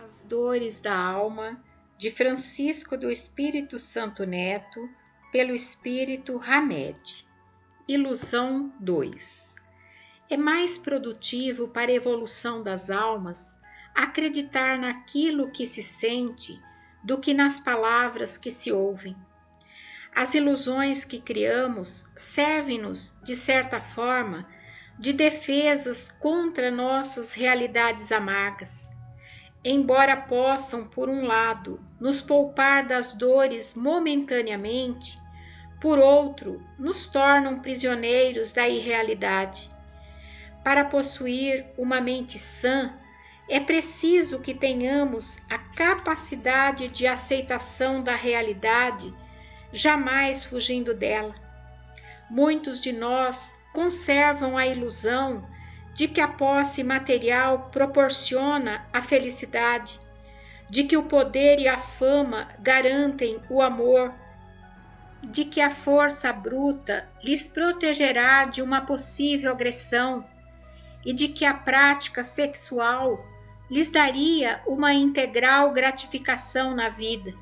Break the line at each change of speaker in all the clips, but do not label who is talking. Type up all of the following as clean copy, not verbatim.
As Dores da Alma, de Francisco do Espírito Santo Neto, pelo Espírito Hamed. Ilusão 2. É mais produtivo para a evolução das almas acreditar naquilo que se sente do que nas palavras que se ouvem. As ilusões que criamos servem-nos, de certa forma, de defesas contra nossas realidades amargas. Embora possam, por um lado, nos poupar das dores momentaneamente, por outro, nos tornam prisioneiros da irrealidade. Para possuir uma mente sã, é preciso que tenhamos a capacidade de aceitação da realidade, jamais fugindo dela. Muitos de nós conservam a ilusão de que a posse material proporciona a felicidade, de que o poder e a fama garantem o amor, de que a força bruta lhes protegerá de uma possível agressão e de que a prática sexual lhes daria uma integral gratificação na vida.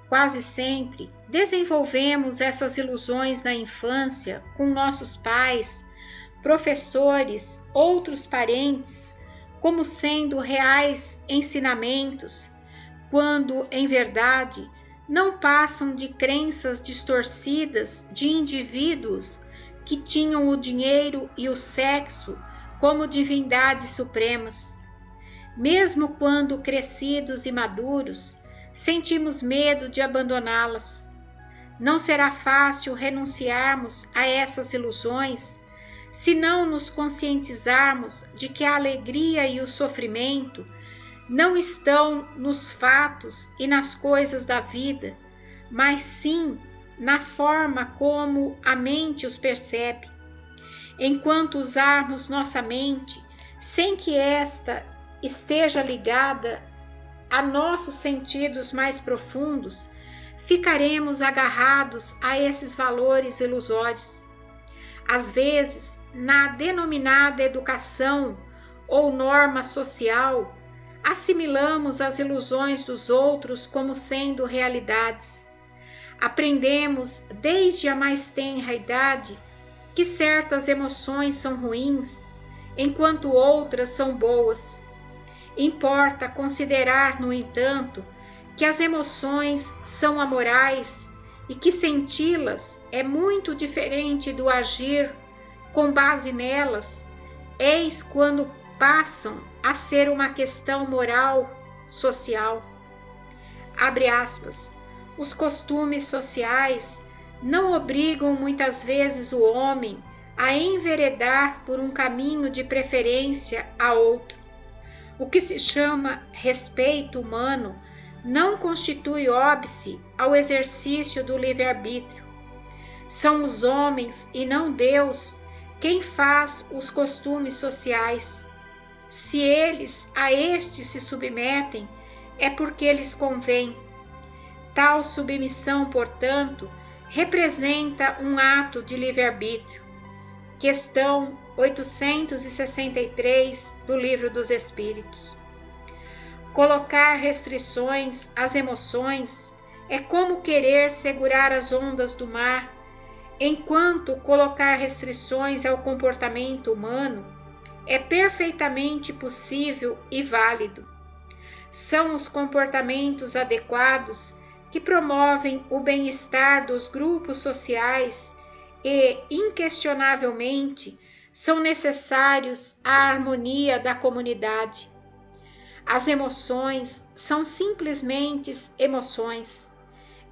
Quase sempre desenvolvemos essas ilusões na infância com nossos pais, professores, outros parentes, como sendo reais ensinamentos, quando, em verdade, não passam de crenças distorcidas de indivíduos que tinham o dinheiro e o sexo como divindades supremas. Mesmo quando crescidos e maduros, sentimos medo de abandoná-las. Não será fácil renunciarmos a essas ilusões se não nos conscientizarmos de que a alegria e o sofrimento não estão nos fatos e nas coisas da vida, mas sim na forma como a mente os percebe. Enquanto usarmos nossa mente sem que esta esteja ligada a nossos sentidos mais profundos, ficaremos agarrados a esses valores ilusórios. Às vezes, na denominada educação ou norma social, assimilamos as ilusões dos outros como sendo realidades. Aprendemos desde a mais tenra idade que certas emoções são ruins, enquanto outras são boas. Importa considerar, no entanto, que as emoções são amorais e que senti-las é muito diferente do agir com base nelas, eis quando passam a ser uma questão moral, social. Abre aspas. Os costumes sociais não obrigam muitas vezes o homem a enveredar por um caminho de preferência a outro. O que se chama respeito humano não constitui óbice ao exercício do livre-arbítrio. São os homens e não Deus quem faz os costumes sociais. Se eles a estes se submetem, é porque lhes convém. Tal submissão, portanto, representa um ato de livre-arbítrio. Questão 863 do Livro dos Espíritos. Colocar restrições às emoções é como querer segurar as ondas do mar, enquanto colocar restrições ao comportamento humano é perfeitamente possível e válido. São os comportamentos adequados que promovem o bem-estar dos grupos sociais e, inquestionavelmente, são necessários à harmonia da comunidade. As emoções são simplesmente emoções.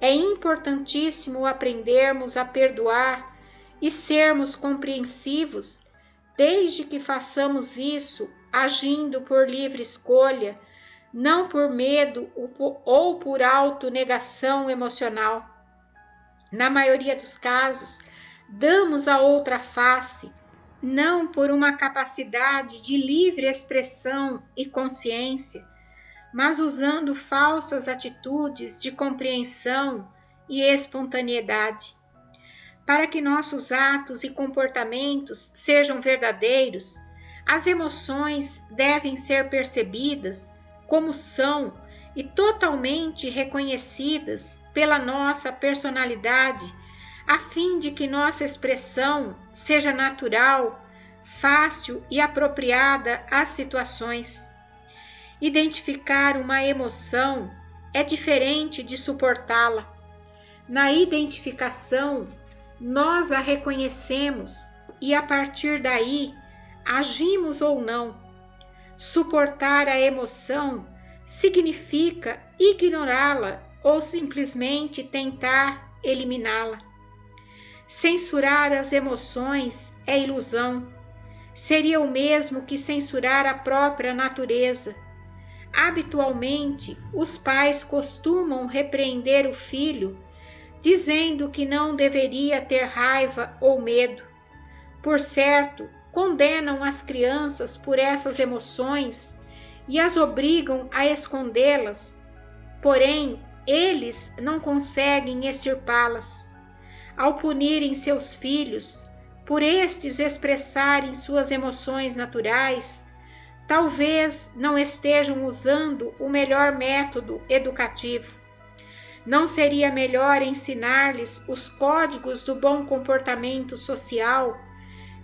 É importantíssimo aprendermos a perdoar e sermos compreensivos, desde que façamos isso agindo por livre escolha, não por medo ou por autonegação emocional. Na maioria dos casos, damos a outra face, não por uma capacidade de livre expressão e consciência, mas usando falsas atitudes de compreensão e espontaneidade. Para que nossos atos e comportamentos sejam verdadeiros, as emoções devem ser percebidas como são e totalmente reconhecidas pela nossa personalidade, a fim de que nossa expressão seja natural, fácil e apropriada às situações. Identificar uma emoção é diferente de suportá-la. Na identificação, nós a reconhecemos e, a partir daí, agimos ou não. Suportar a emoção significa ignorá-la ou simplesmente tentar eliminá-la. Censurar as emoções é ilusão. Seria o mesmo que censurar a própria natureza. Habitualmente, os pais costumam repreender o filho, dizendo que não deveria ter raiva ou medo. Por certo, condenam as crianças por essas emoções e as obrigam a escondê-las, porém, eles não conseguem extirpá-las. Ao punirem seus filhos, por estes expressarem suas emoções naturais, talvez não estejam usando o melhor método educativo. Não seria melhor ensinar-lhes os códigos do bom comportamento social,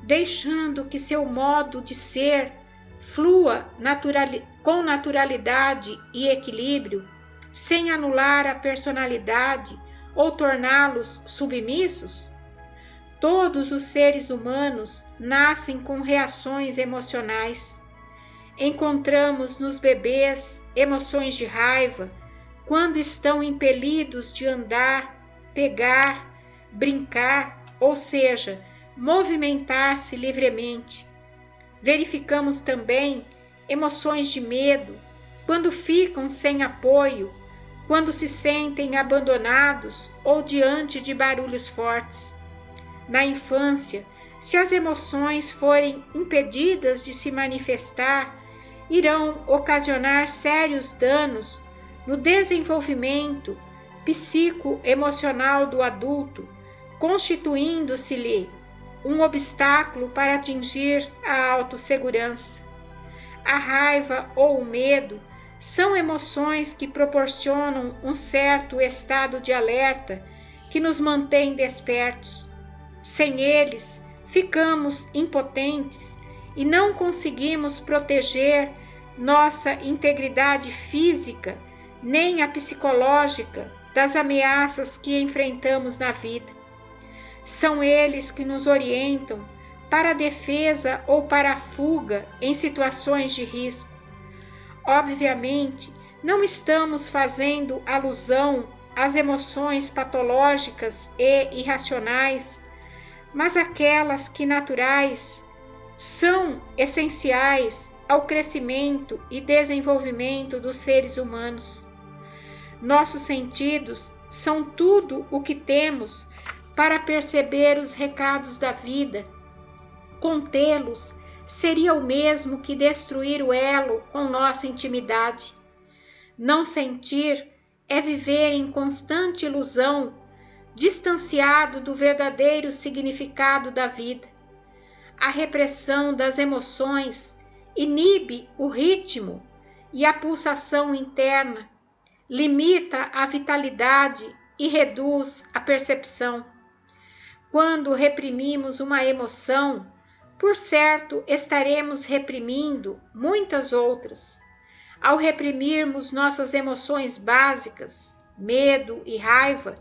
deixando que seu modo de ser flua com naturalidade e equilíbrio, sem anular a personalidade ou torná-los submissos? Todos os seres humanos nascem com reações emocionais. Encontramos nos bebês emoções de raiva quando estão impelidos de andar, pegar, brincar, ou seja, movimentar-se livremente. Verificamos também emoções de medo quando ficam sem apoio, quando se sentem abandonados ou diante de barulhos fortes. Na infância, se as emoções forem impedidas de se manifestar, irão ocasionar sérios danos no desenvolvimento psicoemocional do adulto, constituindo-se-lhe um obstáculo para atingir a autossegurança. A raiva ou o medo são emoções que proporcionam um certo estado de alerta que nos mantém despertos. Sem eles, ficamos impotentes e não conseguimos proteger nossa integridade física nem a psicológica das ameaças que enfrentamos na vida. São eles que nos orientam para a defesa ou para a fuga em situações de risco. Obviamente, não estamos fazendo alusão às emoções patológicas e irracionais, mas aquelas que naturais são essenciais ao crescimento e desenvolvimento dos seres humanos. Nossos sentidos são tudo o que temos para perceber os recados da vida. Contê-los seria o mesmo que destruir o elo com nossa intimidade. Não sentir é viver em constante ilusão, distanciado do verdadeiro significado da vida. A repressão das emoções inibe o ritmo e a pulsação interna, limita a vitalidade e reduz a percepção. Quando reprimimos uma emoção, por certo estaremos reprimindo muitas outras. Ao reprimirmos nossas emoções básicas, medo e raiva,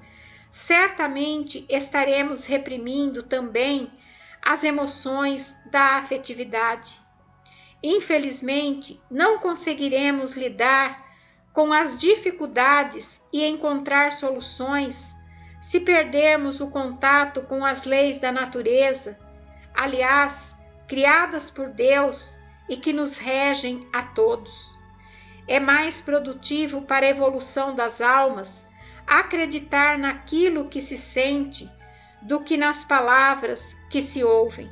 certamente estaremos reprimindo também as emoções da afetividade. Infelizmente, não conseguiremos lidar com as dificuldades e encontrar soluções se perdermos o contato com as leis da natureza, aliás, criadas por Deus e que nos regem a todos. É mais produtivo para a evolução das almas acreditar naquilo que se sente do que nas palavras que se ouvem.